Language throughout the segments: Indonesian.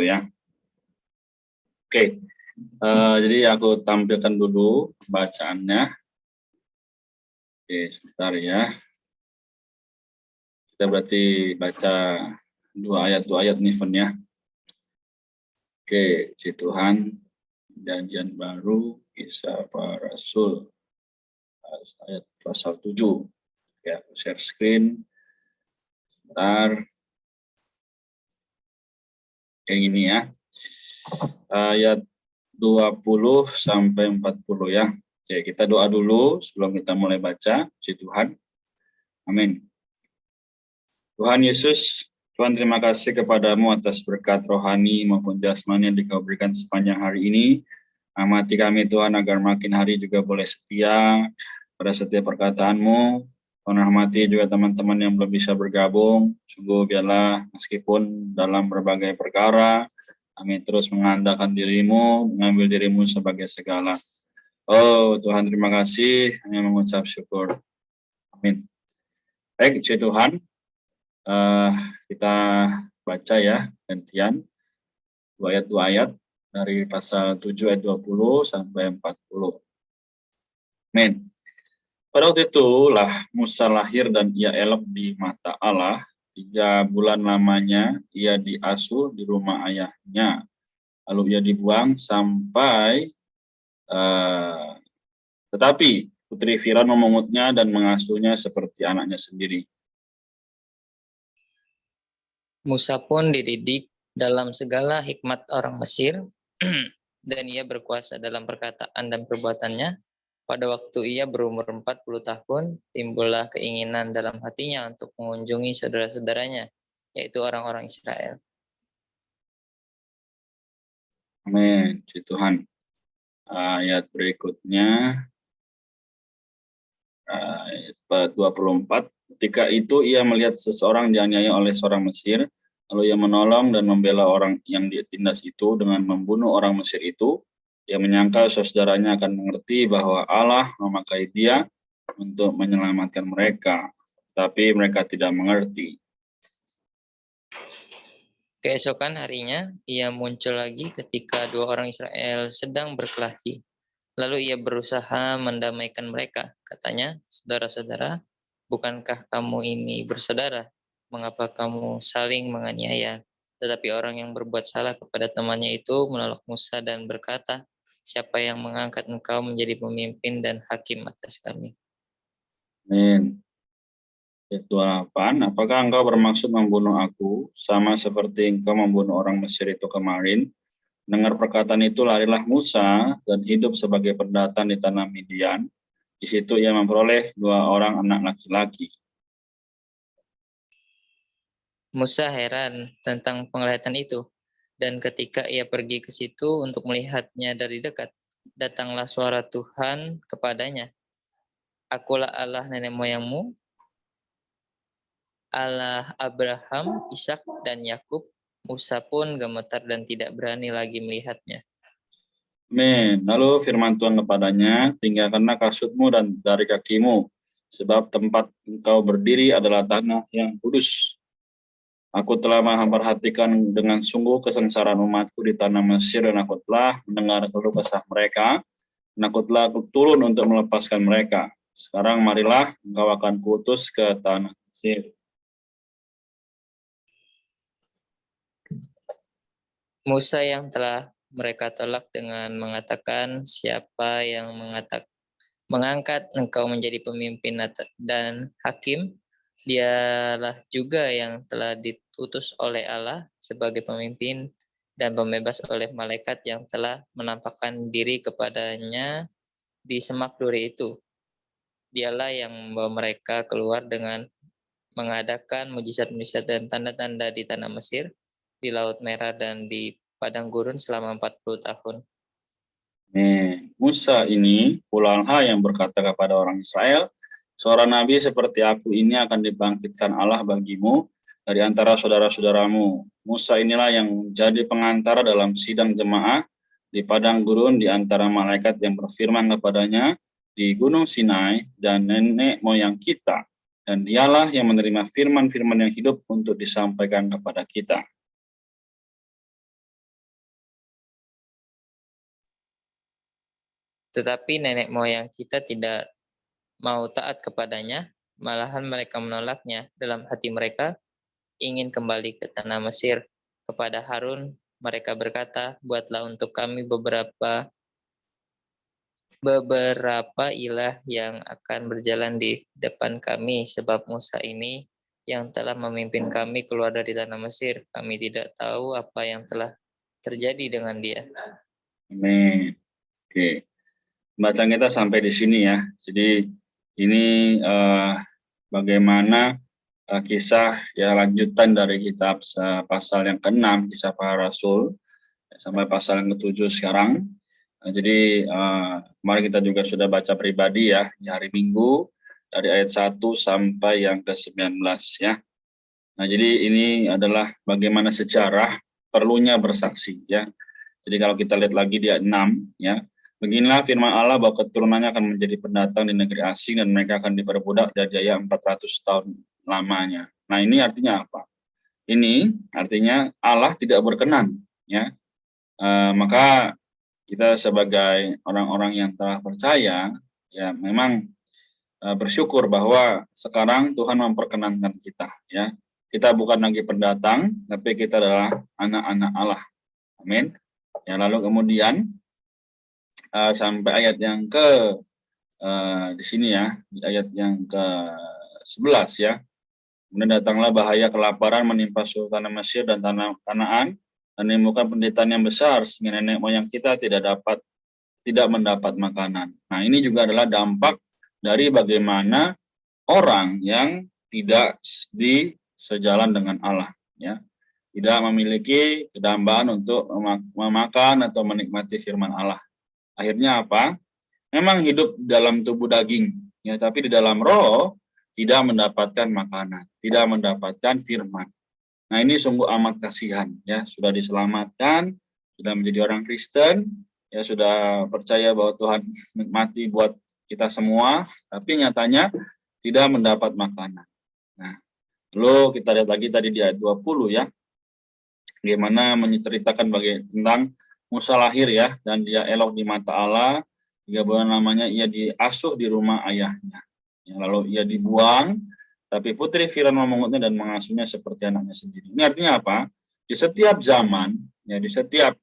ya. Oke, jadi aku tampilkan dulu bacaannya. Oke, sebentar ya. Kita berarti baca dua ayat nih, Fen, ya. Oke, Puji Tuhan, Perjanjian Baru, Kisah Para Rasul, ayat pasal 7. Ya, aku share screen. Sebentar. Kayak gini ya. Ayat 20 sampai 40 ya. Oke, kita doa dulu sebelum kita mulai baca. Puji Tuhan. Amin. Tuhan Yesus, Tuhan terima kasih kepadamu atas berkat rohani maupun jasmani yang Dikau berikan sepanjang hari ini. Amati kami Tuhan agar makin hari juga boleh setia pada setiap perkataanmu. Tuhan rahmati juga teman-teman yang belum bisa bergabung. Sungguh biarlah meskipun dalam berbagai perkara, kami terus mengandalkan dirimu, mengambil dirimu sebagai segala. Oh Tuhan terima kasih, kami mengucap syukur. Amin. Baik, Puji Tuhan. Kita baca ya, gantian. Dua ayat dari pasal 7 ayat 20 sampai 40. Amin. Pada waktu itulah Musa lahir dan ia elok di mata Allah. 3 bulan lamanya ia diasuh di rumah ayahnya. Lalu ia dibuang sampai tetapi putri Firaun memungutnya dan mengasuhnya seperti anaknya sendiri. Musa pun dididik dalam segala hikmat orang Mesir, dan ia berkuasa dalam perkataan dan perbuatannya. Pada waktu ia berumur 40 tahun, timbullah keinginan dalam hatinya untuk mengunjungi saudara-saudaranya, yaitu orang-orang Israel. Amin, Puji Tuhan. Ayat berikutnya, ayat 24. Ketika itu ia melihat seseorang dianiaya oleh seorang Mesir, lalu ia menolong dan membela orang yang ditindas itu dengan membunuh orang Mesir itu. Ia menyangka saudaranya akan mengerti bahwa Allah memakai dia untuk menyelamatkan mereka, tapi mereka tidak mengerti. Keesokan harinya, ia muncul lagi ketika 2 orang Israel sedang berkelahi. Lalu ia berusaha mendamaikan mereka. Katanya, saudara-saudara, bukankah kamu ini bersaudara? Mengapa kamu saling menganiaya? Tetapi orang yang berbuat salah kepada temannya itu menolak Musa dan berkata, siapa yang mengangkat engkau menjadi pemimpin dan hakim atas kami? Amin. Ayat 28, apakah engkau bermaksud membunuh aku, sama seperti engkau membunuh orang Mesir itu kemarin? Dengar perkataan itu, larilah Musa dan hidup sebagai pendatang di tanah Midian. Di situ ia memperoleh 2 orang anak laki-laki. Musa heran tentang penglihatan itu, dan ketika ia pergi ke situ untuk melihatnya dari dekat, datanglah suara Tuhan kepadanya. Akulah Allah nenek moyangmu, Allah Abraham, Ishak, dan Yakub. Musa pun gemetar dan tidak berani lagi melihatnya. Amin. Lalu firman Tuhan kepadanya, tinggalkanlah kasutmu dan dari kakimu, sebab tempat engkau berdiri adalah tanah yang kudus. Aku telah memperhatikan dengan sungguh kesengsaraan umatku di tanah Mesir, dan aku telah mendengar keluh kesah mereka, dan aku telah turun untuk melepaskan mereka. Sekarang marilah engkau akan kuutus ke tanah Mesir. Musa yang telah mereka tolak dengan mengatakan, siapa yang mengangkat engkau menjadi pemimpin dan hakim, dialah juga yang telah diutus oleh Allah sebagai pemimpin dan pembebas oleh malaikat yang telah menampakkan diri kepadanya di semak duri itu. Dialah yang membawa mereka keluar dengan mengadakan mujizat-mujizat dan tanda-tanda di tanah Mesir, di Laut Merah, dan di padang gurun selama 40 tahun. Musa ini pula yang berkata kepada orang Israel, seorang nabi seperti aku ini akan dibangkitkan Allah bagimu dari antara saudara-saudaramu. Musa inilah yang menjadi pengantara dalam sidang jemaah di padang gurun di antara malaikat yang berfirman kepadanya di Gunung Sinai dan nenek moyang kita. Dan dialah yang menerima firman-firman yang hidup untuk disampaikan kepada kita. Tetapi nenek moyang kita tidak mau taat kepadanya, malahan mereka menolaknya. Dalam hati mereka ingin kembali ke tanah Mesir. Kepada Harun mereka berkata, buatlah untuk kami beberapa ilah yang akan berjalan di depan kami, sebab Musa ini yang telah memimpin kami keluar dari tanah Mesir. Kami tidak tahu apa yang telah terjadi dengan dia. Amin. Oke. Bacaan kita sampai di sini ya. Jadi ini bagaimana kisah ya lanjutan dari kitab pasal yang ke-6 kisah para rasul sampai pasal yang ke-7 sekarang. Jadi kemarin kita juga sudah baca pribadi ya di hari Minggu dari ayat 1 sampai yang ke-19 ya. Nah, jadi ini adalah bagaimana sejarah perlunya bersaksi ya. Jadi kalau kita lihat lagi di ayat 6 ya. Beginilah firman Allah bahwa keturunannya akan menjadi pendatang di negeri asing dan mereka akan diperbudak jajaya 400 tahun lamanya. Nah, ini artinya apa? Ini artinya Allah tidak berkenan ya. Maka kita sebagai orang-orang yang telah percaya ya memang bersyukur bahwa sekarang Tuhan memperkenankan kita ya. Kita bukan lagi pendatang, tapi kita adalah anak-anak Allah. Amin. Ya, lalu kemudian sampai ayat yang di sini ya, di ayat yang ke-11 ya. Kemudian datanglah bahaya kelaparan menimpa seluruh tanah Mesir dan tanah Kanaan dan menimbulkan penderitaan yang besar sehingga nenek moyang kita tidak mendapat makanan. Nah, ini juga adalah dampak dari bagaimana orang yang tidak sejalan dengan Allah ya. Tidak memiliki kedambaan untuk memakan atau menikmati firman Allah. Akhirnya apa? Memang hidup dalam tubuh daging ya, tapi di dalam roh tidak mendapatkan makanan, tidak mendapatkan firman. Nah, ini sungguh amat kasihan ya, sudah diselamatkan, sudah menjadi orang Kristen, ya sudah percaya bahwa Tuhan mati buat kita semua, tapi nyatanya tidak mendapat makanan. Nah, lalu kita lihat lagi tadi di ayat 20 ya, bagaimana menceritakan tentang Musa lahir ya, dan dia elok di mata Allah, 3 bulan lamanya ia diasuh di rumah ayahnya. Ya, lalu ia dibuang, tapi putri Firaun memengutnya dan mengasuhnya seperti anaknya sendiri. Ini artinya apa? Di setiap zaman, ya di setiap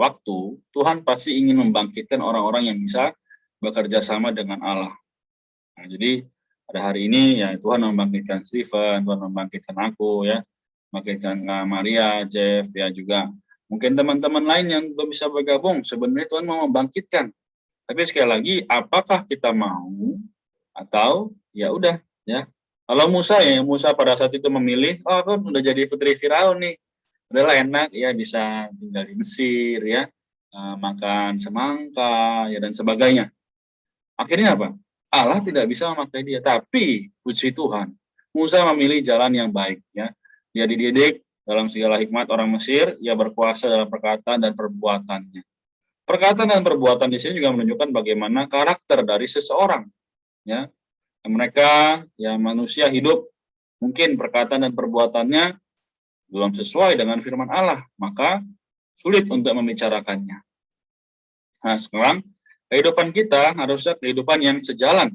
waktu, Tuhan pasti ingin membangkitkan orang-orang yang bisa bekerja sama dengan Allah. Nah, jadi pada hari ini ya Tuhan membangkitkan Stephen, Tuhan membangkitkan aku ya, membangkitkan Maria, Jeff ya juga. Mungkin teman-teman lain yang belum bisa bergabung, sebenarnya Tuhan mau membangkitkan. Tapi sekali lagi, apakah kita mau atau ya udah ya. Kalau Musa pada saat itu memilih, oh aku udah jadi putri Firaun nih, udahlah enak ya bisa tinggal di Mesir ya, makan semangka ya dan sebagainya. Akhirnya apa? Allah tidak bisa memakai dia, tapi puji Tuhan, Musa memilih jalan yang baik ya. Dia dididik dalam segala hikmat orang Mesir, ia berkuasa dalam perkataan dan perbuatannya. Perkataan dan perbuatan di sini juga menunjukkan bagaimana karakter dari seseorang ya. Mereka ya manusia hidup mungkin perkataan dan perbuatannya belum sesuai dengan firman Allah, maka sulit untuk membicarakannya. Nah, sekarang kehidupan kita harusnya kehidupan yang sejalan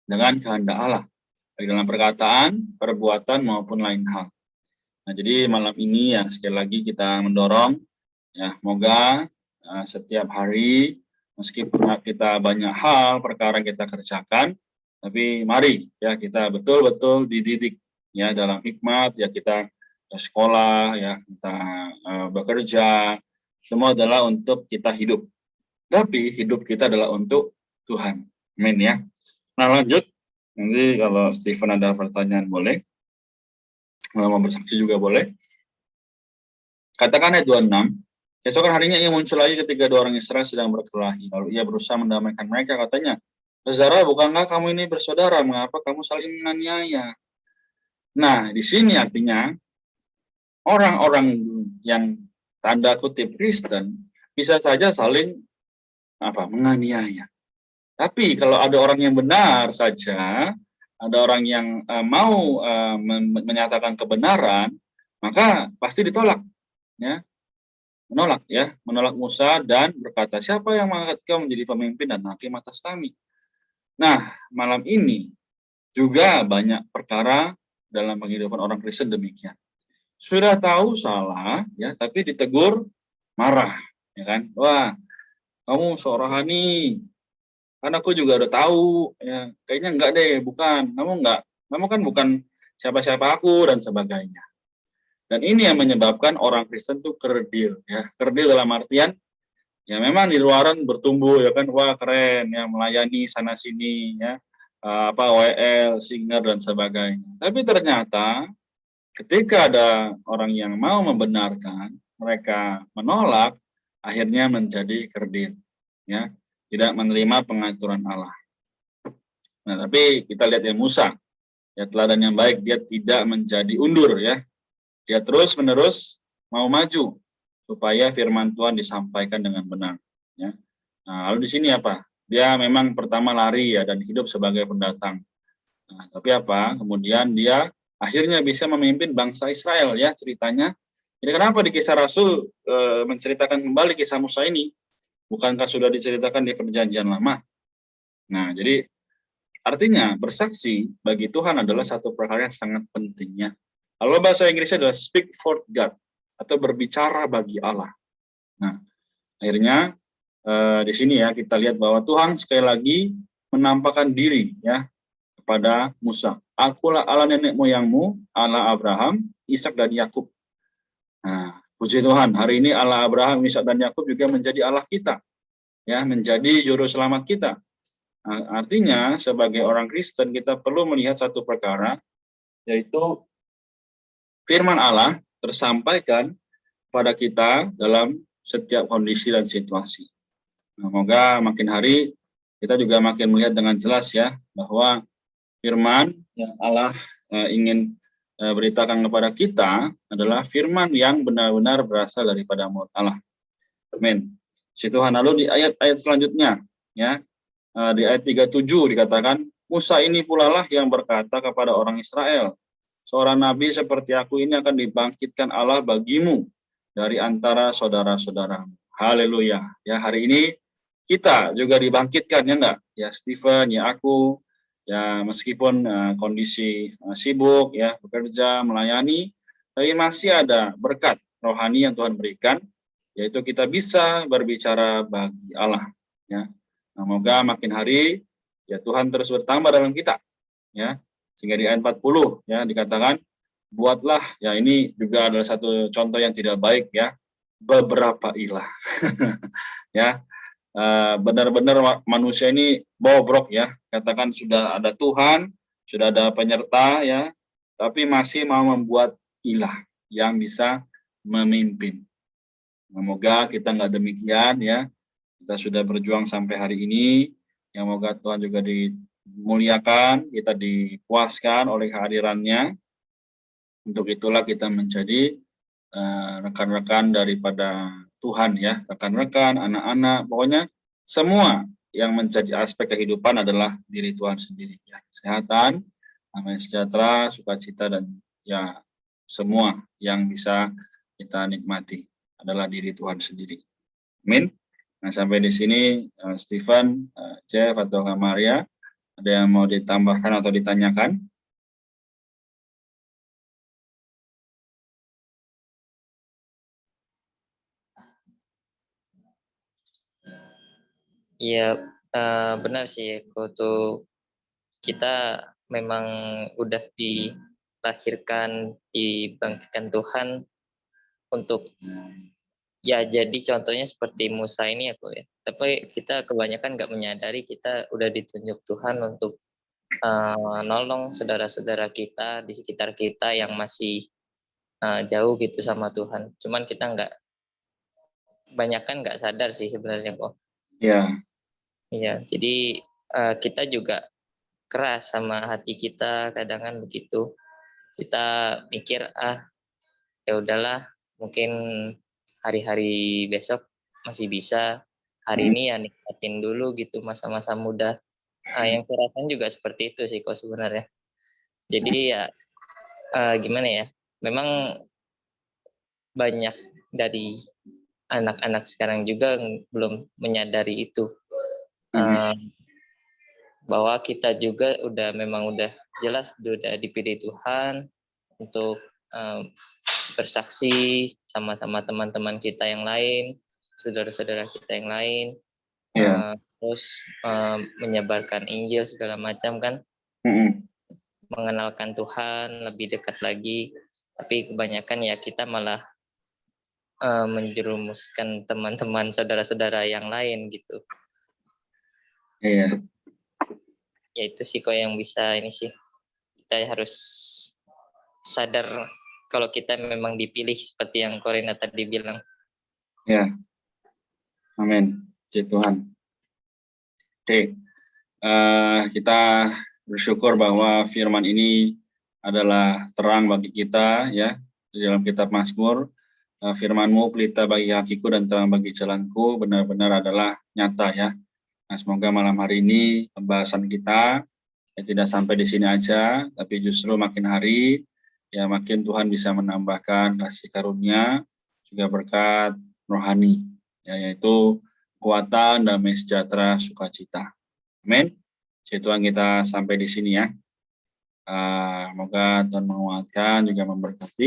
dengan kehendak Allah, baik dalam perkataan, perbuatan maupun lain hal. Nah, jadi malam ini ya sekali lagi kita mendorong ya, semoga setiap hari meskipun kita banyak hal perkara yang kita kerjakan, tapi mari ya kita betul-betul dididik ya dalam hikmat ya, kita sekolah ya, kita bekerja, semua adalah untuk kita hidup. Tapi hidup kita adalah untuk Tuhan. Amin ya. Nah, lanjut. Nanti kalau Stephen ada pertanyaan boleh. Kalau mau bersaksi juga boleh. Katakan ayat 26. Keesokan harinya ia muncul lagi ketika 2 orang Israel sedang berkelahi. Lalu ia berusaha mendamaikan mereka. Katanya, saudara, bukankah kamu ini bersaudara? Mengapa kamu saling menganiaya? Nah, di sini artinya orang-orang yang tanda kutip Kristen bisa saja saling menganiaya. Tapi kalau ada orang yang benar saja, ada orang yang mau menyatakan kebenaran, maka pasti ditolak. Ya. menolak Musa dan berkata, siapa yang mengangkat kau menjadi pemimpin dan hakim atas kami? Nah, malam ini juga banyak perkara dalam kehidupan orang Kristen demikian. Sudah tahu salah, ya, tapi ditegur marah, ya kan? Wah, kamu rohani, kan aku juga udah tahu, ya, kayaknya enggak deh, bukan, kamu kan bukan siapa-siapa aku dan sebagainya. Dan ini yang menyebabkan orang Kristen tuh kerdil, ya, kerdil dalam artian, ya memang di luaran bertumbuh, ya kan, wah keren, ya melayani sana sini, ya, WL, singer dan sebagainya. Tapi ternyata ketika ada orang yang mau membenarkan, mereka menolak, akhirnya menjadi kerdil, ya, tidak menerima pengaturan Allah. Nah, tapi kita lihat ya Musa, ya teladan yang baik, dia tidak menjadi undur, ya, dia terus menerus mau maju supaya firman Tuhan disampaikan dengan benar, ya. Nah, lalu di sini apa? Dia memang pertama lari, ya, dan hidup sebagai pendatang. Nah, tapi apa? Kemudian dia akhirnya bisa memimpin bangsa Israel, ya, ceritanya. Jadi kenapa di Kisah Rasul menceritakan kembali kisah Musa ini? Bukankah sudah diceritakan di Perjanjian Lama? Nah, jadi artinya bersaksi bagi Tuhan adalah satu perkara yang sangat penting, ya. Kalau bahasa Inggrisnya adalah speak for God atau berbicara bagi Allah. Nah, akhirnya di sini ya kita lihat bahwa Tuhan sekali lagi menampakkan diri, ya, kepada Musa. Akulah Allah nenek moyangmu, Allah Abraham, Ishak dan Yakub. Nah, puji Tuhan, hari ini Allah Abraham, Ishak dan Yakub juga menjadi Allah kita, ya, menjadi juru selamat kita. Nah, artinya sebagai orang Kristen kita perlu melihat satu perkara, yaitu firman Allah tersampaikan pada kita dalam setiap kondisi dan situasi. Nah, semoga makin hari kita juga makin melihat dengan jelas, ya, bahwa firman yang Allah ingin beritakan kepada kita adalah firman yang benar-benar berasal daripada mulut Allah. Amin. Si Tuhan. Lalu di ayat-ayat selanjutnya, ya, di ayat 37 dikatakan, Musa ini pula lah yang berkata kepada orang Israel, seorang nabi seperti aku ini akan dibangkitkan Allah bagimu dari antara saudara-saudaramu. Haleluya. Ya, hari ini kita juga dibangkitkan, ya enggak? Ya, Stephen, ya aku, ya meskipun kondisi sibuk, ya, bekerja, melayani, tapi masih ada berkat rohani yang Tuhan berikan, yaitu kita bisa berbicara bagi Allah, ya. Nah, semoga makin hari, ya, Tuhan terus bertambah dalam kita, ya, sehingga di ayat 40, ya, dikatakan, buatlah, ya, ini juga adalah satu contoh yang tidak baik, ya, beberapa ilah. Ya, benar-benar manusia ini bobrok, ya, katakan sudah ada Tuhan, sudah ada penyerta, ya, tapi masih mau membuat ilah yang bisa memimpin. Semoga kita nggak demikian, ya, kita sudah berjuang sampai hari ini, yang semoga Tuhan juga dimuliakan, kita dipuaskan oleh kehadirannya. Untuk itulah kita menjadi rekan-rekan daripada Tuhan, ya, rekan-rekan, anak-anak, pokoknya semua yang menjadi aspek kehidupan adalah diri Tuhan sendiri, ya. Kesehatan, damai sejahtera, sukacita, dan, ya, semua yang bisa kita nikmati adalah diri Tuhan sendiri. Amin. Nah, sampai di sini Stephen, Jeff atau Kak Maria, ada yang mau ditambahkan atau ditanyakan? Iya, benar sih, tuh kita memang udah dilahirkan, dibangkitkan Tuhan untuk, ya, jadi contohnya seperti Musa ini, ya, ya. Tapi kita kebanyakan nggak menyadari kita udah ditunjuk Tuhan untuk nolong saudara-saudara kita di sekitar kita yang masih jauh gitu sama Tuhan. Cuman kita nggak sadar sih sebenarnya kok. Ya. Iya, jadi kita juga keras sama hati kita, kadang kan begitu. Kita mikir, ya udahlah, mungkin hari-hari besok masih bisa. Hari ini ya nikmatin dulu gitu masa-masa muda. Yang kurasain juga seperti itu sih kok sebenarnya. Jadi ya gimana ya? Memang banyak dari anak-anak sekarang juga belum menyadari itu. Bahwa kita juga memang udah jelas udah dipilih Tuhan untuk bersaksi sama-sama teman-teman kita yang lain, saudara-saudara kita yang lain, terus menyebarkan Injil segala macam kan, mengenalkan Tuhan lebih dekat lagi. Tapi kebanyakan ya kita malah menjerumuskan teman-teman saudara-saudara yang lain gitu. Iya. Ya itu sih kok yang bisa ini sih, kita harus sadar kalau kita memang dipilih seperti yang Corina tadi bilang. Ya, amin. Puji Tuhan. Oke, kita bersyukur bahwa firman ini adalah terang bagi kita ya di dalam kitab Mazmur. Firman-Mu pelita bagi kakiku dan terang bagi jalanku, benar-benar adalah nyata ya. Nah, semoga malam hari ini pembahasan kita ya, tidak sampai di sini aja, tapi justru makin hari ya makin Tuhan bisa menambahkan kasih karunia juga berkat rohani ya, yaitu kekuatan, damai sejahtera, sukacita. Amin. Jadi Tuhan, kita sampai di sini ya. Semoga Tuhan menguatkan juga memberkati.